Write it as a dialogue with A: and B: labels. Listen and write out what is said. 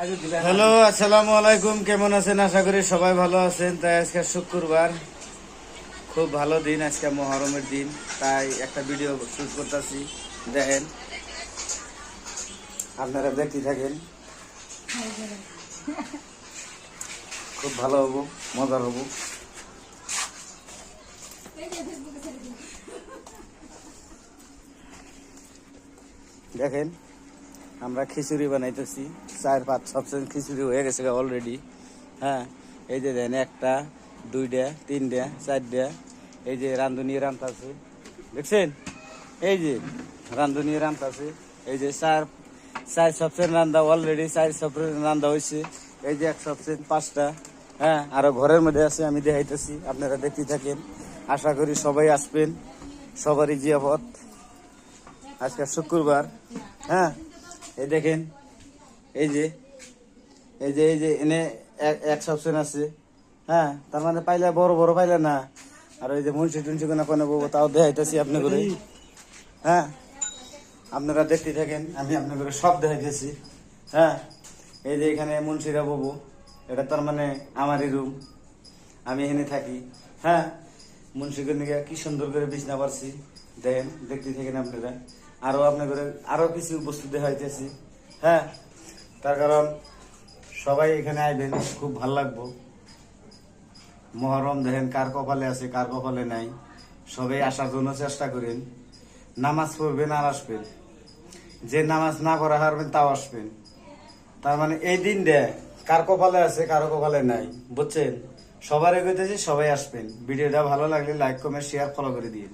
A: Hello, আসসালামু আলাইকুম। কেমন আছেন? আশা করি সবাই ভালো আছেন। তাই আজকে শুক্রবার, খুব ভালো দিন, আজকে মহরমের দিন। তাই একটা ভিডিও শুট করতেছি, দেখেন, আপনারা দেখতে থাকেন। খুব ভালো হবো, মজার হবো। দেখেন, আমরা খিচুড়ি বানাইতেছি। 4-5 খিচুড়ি হয়ে গেছে অলরেডি। হ্যাঁ, এই যে দেন, 1টা 2টা 3টা 4টা, এই যে রান্ধুনি রান্তাছে, দেখছেন? এই যে রান্ধুনি রান্তাছে, এই যে 4 রান্দা অলরেডি, 4 রান্দা হয়েছে। এই যে 5টা। হ্যাঁ, আরো ঘরের মধ্যে আছে, আমি দেখাইতেছি, আপনারা দেখতে থাকেন। আশা করি সবাই আসবেন, সবারই জিয়াফত। আজকে শুক্রবার। হ্যাঁ, এই দেখেন, এই যে এনে 1 আছে। হ্যাঁ, তার মানে পাইলে বড় বড় পাইলে না। আর ওই যে মুন্সি টুন্সি কোনা কোনে বলবো, তাও দেখাইতেছি আপনাদের। হ্যাঁ, আপনারা দেখতে থাকেন, আমি আপনাদের সব দেখাইতেছি। হ্যাঁ, এই যে এখানে মুন্সিরা বলবো, এটা তার মানে আমারই রুম, আমি এখানে থাকি। হ্যাঁ, মুন্সিকে নিয়ে কি সুন্দর করে বিছনা পারছি, দেখেন, দেখতে থাকেন আপনারা। আপনাদের আরো কিছু বস্তু দেখাইতেছি। হ্যাঁ, তার কারণ সবাই এখানে আইবেন, খুব ভাল লাগবো। মহরম দেখেন কার কপালে আছে, কার কপালে নাই। সবাই আসার জন্য চেষ্টা করেন। নামাজ পড়বেন আর আসবেন। যে নামাজ না পড়া পারবেন তাও আসবেন। তার মানে এই দিন কার কপালে আছে, কারো কপালে নাই, বুঝছেন? সবার এগোতেছি, সবাই আসবেন। ভিডিওটা ভালো লাগলে লাইক, কমেন্ট, শেয়ার, ফলো করে দিন।